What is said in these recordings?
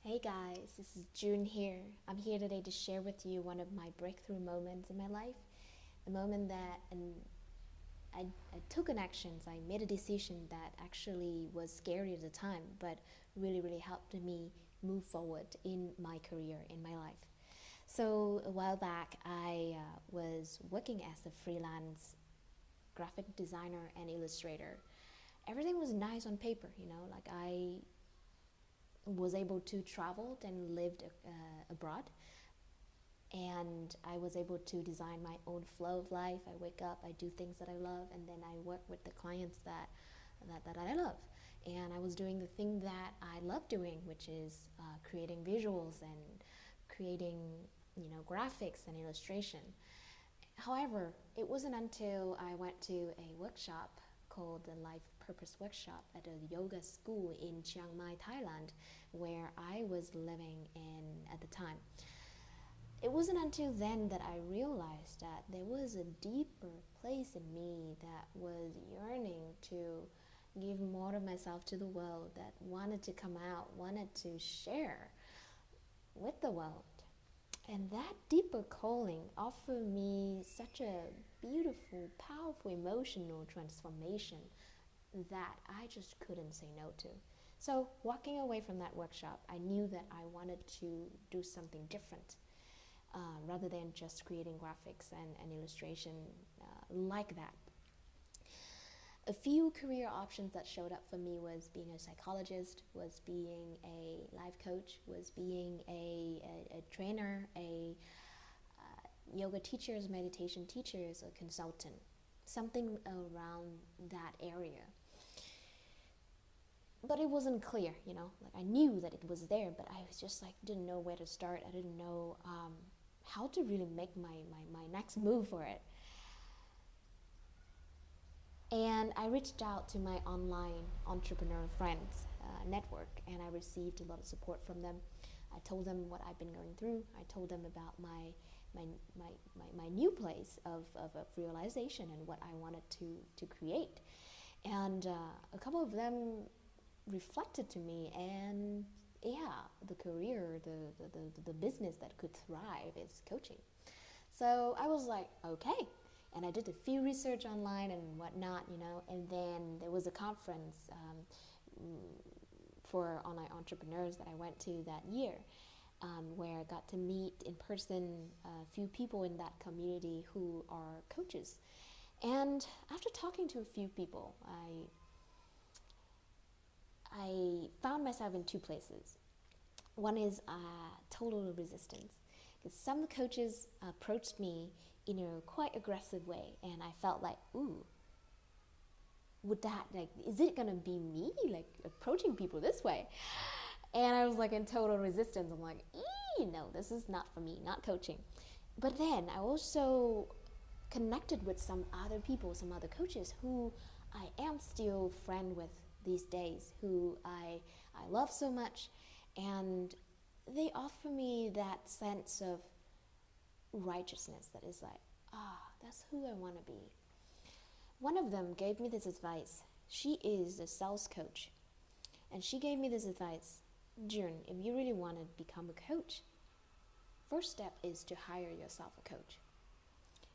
Hey guys, this is June here. I'm here today to share with you one of my breakthrough moments in my life. The moment that I took an action, I made a decision that actually was scary at the time, but really helped me move forward in my career, in my life. So a while back, I was working as a freelance graphic designer and illustrator. Everything was nice on paper, like I was able to travel and lived abroad, and I was able to design my own flow of life. I wake up, I do things that I love, and then I work with the clients that I love. And I was doing the thing that I love doing, which is creating visuals and creating, graphics and illustration. However, it wasn't until I went to a workshop called the Life Purpose Workshop at a yoga school in Chiang Mai, Thailand, where I was living in at the time. It wasn't until then that I realized that there was a deeper place in me that was yearning to give more of myself to the world, that wanted to come out, wanted to share with the world. And that deeper calling offered me such a beautiful, powerful emotional transformation that I just couldn't say no to. So, walking away from that workshop, I knew that I wanted to do something different rather than just creating graphics and illustration like that. A few career options that showed up for me was being a psychologist, was being a life coach, was being a trainer, a yoga teachers, meditation teachers, a consultant, something around that area. But it wasn't clear, like I knew that it was there, but I was just like, didn't know where to start. I didn't know how to really make my next move for it. And I reached out to my online entrepreneur friends network, and I received a lot of support from them. I told them what I've been going through. I told them about my new place of realization and what I wanted to create. And a couple of them reflected to me, and yeah, the career, the business that could thrive is coaching. So I was like, okay. And I did a few research online and whatnot, and then there was a conference for online entrepreneurs that I went to that year, where I got to meet in person a few people in that community who are coaches. And after talking to a few people, I found myself in two places. One is total resistance, because some coaches approached me in a quite aggressive way, and I felt like, ooh, would that, like, is it gonna be me, like, approaching people this way? And I was like in total resistance. I'm like, no, this is not for me, not coaching. But then I also connected with some other people, some other coaches who I am still friend with these days, who I love so much, and they offer me that sense of righteousness that is like, that's who I want to be. One of them gave me this advice. She is a sales coach, and she gave me this advice: June, if you really want to become a coach, first step is to hire yourself a coach.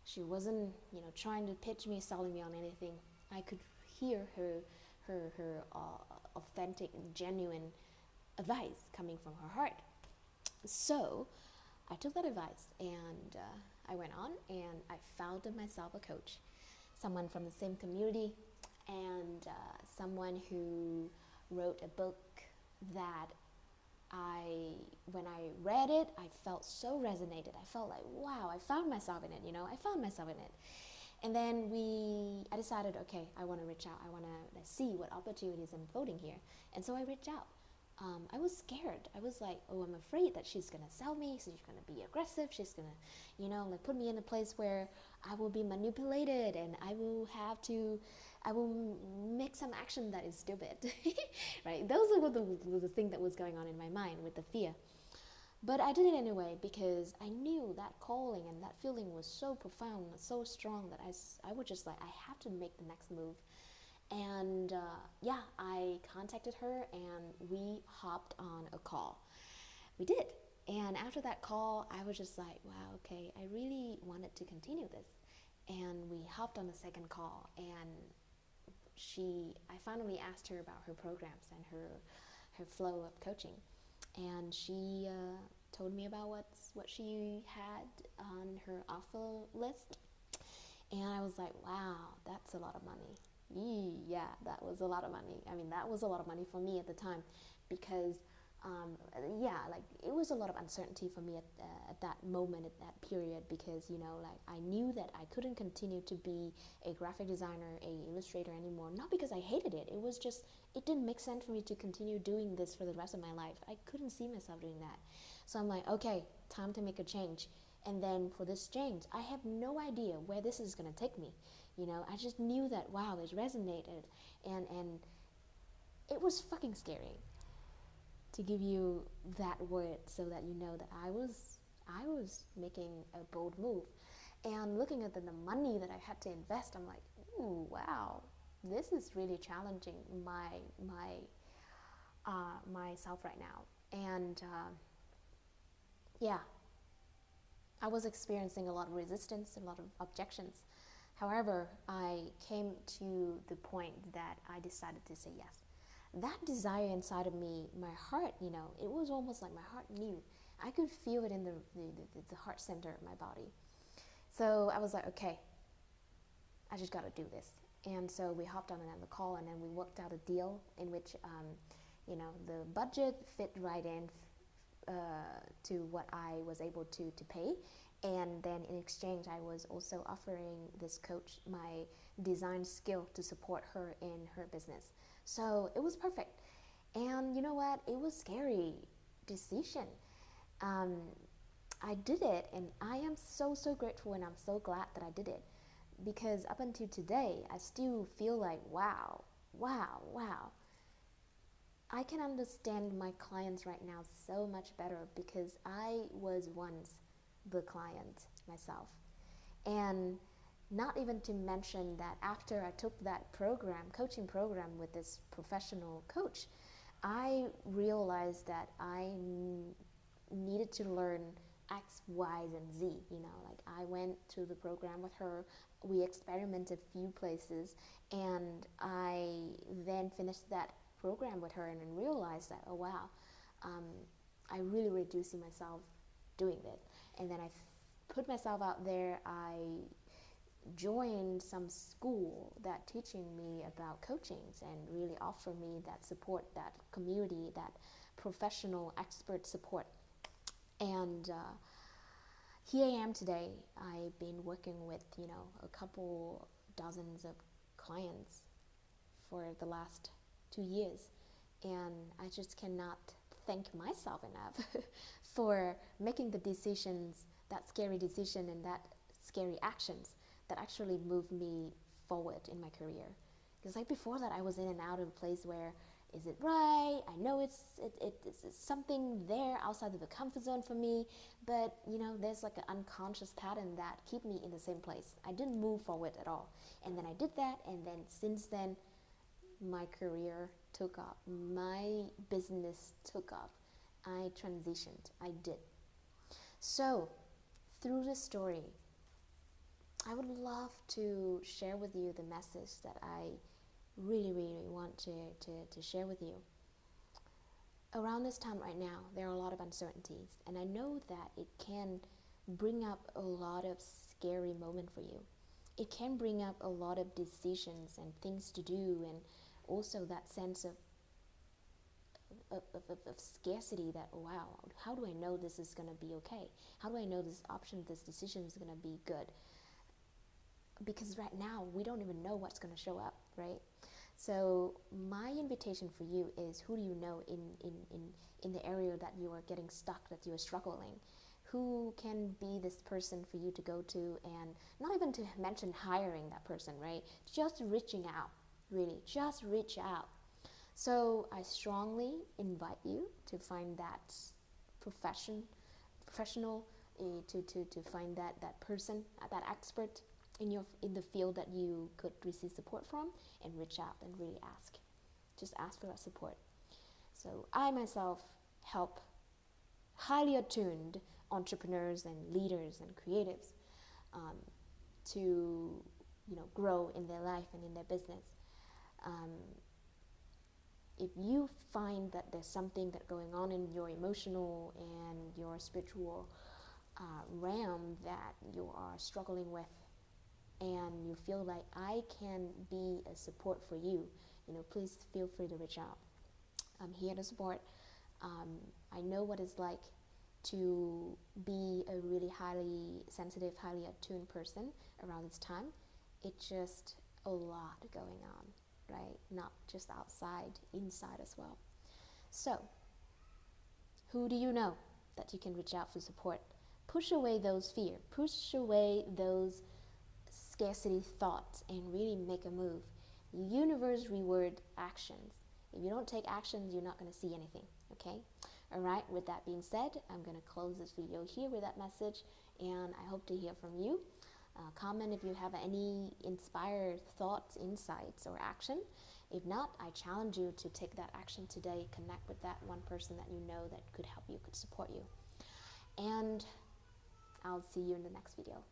She wasn't, trying to pitch me, selling me on anything. I could hear her authentic, genuine advice coming from her heart. So I took that advice, and I went on and I found myself a coach, someone from the same community, and someone who wrote a book that when I read it, I felt so resonated. I felt like, wow, I found myself in it, I found myself in it. And then I decided, okay, I want to reach out. I want to see what opportunities I'm unfolding here. And so I reached out. I was scared. I was like, oh, I'm afraid that she's going to sell me. She's going to be aggressive. She's going to, like put me in a place where I will be manipulated, and I will make some action that is stupid, right? Those were the thing that was going on in my mind with the fear. But I did it anyway, because I knew that calling and that feeling was so profound, so strong, that I was just like, I have to make the next move. And I contacted her, and we hopped on a call. we did. And after that call, I was just like, wow, okay, I really wanted to continue this. And we hopped on the second call, and I finally asked her about her programs and her flow of coaching, and she told me about what she had on her offer list, and I was like, wow, that's a lot of money. Yeah, that was a lot of money. I mean, that was a lot of money for me at the time, because yeah, like it was a lot of uncertainty for me at that moment, at that period, because like I knew that I couldn't continue to be a graphic designer, a illustrator anymore. Not because I hated it. It was just it didn't make sense for me to continue doing this for the rest of my life. I couldn't see myself doing that. So I'm like, okay, time to make a change. And then for this change, I have no idea where this is gonna take me. I just knew that wow, it resonated, and it was fucking scary, to give you that word, so that you know that I was making a bold move. And looking at the money that I had to invest, I'm like, ooh, wow, this is really challenging myself right now. And yeah, I was experiencing a lot of resistance, a lot of objections. However, I came to the point that I decided to say yes. That desire inside of me, my heart, it was almost like my heart knew. I could feel it in the heart center of my body. So I was like, okay, I just got to do this. And so we hopped on another call, and then we worked out a deal in which, the budget fit right in to what I was able to pay. And then in exchange, I was also offering this coach my design skill to support her in her business. So it was perfect. And you know what? It was scary decision. Um, I did it, and I am so, so grateful, and I'm so glad that I did it. Because up until today, I still feel like, wow, wow, wow. I can understand my clients right now so much better, because I was once the client myself. And not even to mention that after I took that coaching program with this professional coach, I realized that I needed to learn X, Y, and Z. Like I went through the program with her. We experimented a few places, and I then finished that program with her, and then realized that, oh wow, um, I really reducing myself doing it. And then I put myself out there. I joined some school that teaching me about coachings, and really offer me that support, that community, that professional expert support. And here I am today. I've been working with a couple dozens of clients for the last 2 years, and I just cannot thank myself enough for making the decisions, that scary decision, and that scary actions that actually moved me forward in my career. Because like before that, I was in and out of a place where, is it right? I know it's something there outside of the comfort zone for me, but there's like an unconscious pattern that keep me in the same place. I didn't move forward at all. And then I did that, and then since then, my career took off, my business took off. I transitioned. I did. So through this story, I would love to share with you the message that I really, really want to share with you. Around this time right now, there are a lot of uncertainties, and I know that it can bring up a lot of scary moments for you. It can bring up a lot of decisions and things to do, and also that sense of scarcity, that, oh, wow, how do I know this is going to be okay? How do I know this option, this decision is going to be good? Because right now, we don't even know what's going to show up, right? So my invitation for you is, who do you know in the area that you are getting stuck, that you are struggling? Who can be this person for you to go to? And not even to mention hiring that person, right? Just reaching out, really, just reach out. So I strongly invite you to find that professional, to find that person, that expert in the field that you could receive support from, and reach out and really just ask for that support. So I myself help highly attuned entrepreneurs and leaders and creatives to grow in their life and in their business. Um, if you find that there's something that going on in your emotional and your spiritual realm that you are struggling with, and you feel like I can be a support for you, please feel free to reach out. I'm here to support. I know what it's like to be a really highly sensitive, highly attuned person around this time. It's just a lot going on, right? Not just outside, inside as well. So, who do you know that you can reach out for support? Push away those fear, push away those scarcity thoughts, and really make a move. Universe reward actions. If you don't take actions, you're not going to see anything, okay? All right, with that being said, I'm going to close this video here with that message, and I hope to hear from you. Comment if you have any inspired thoughts, insights, or action. If not, I challenge you to take that action today. Connect with that one person that you know that could help you, could support you. And I'll see you in the next video.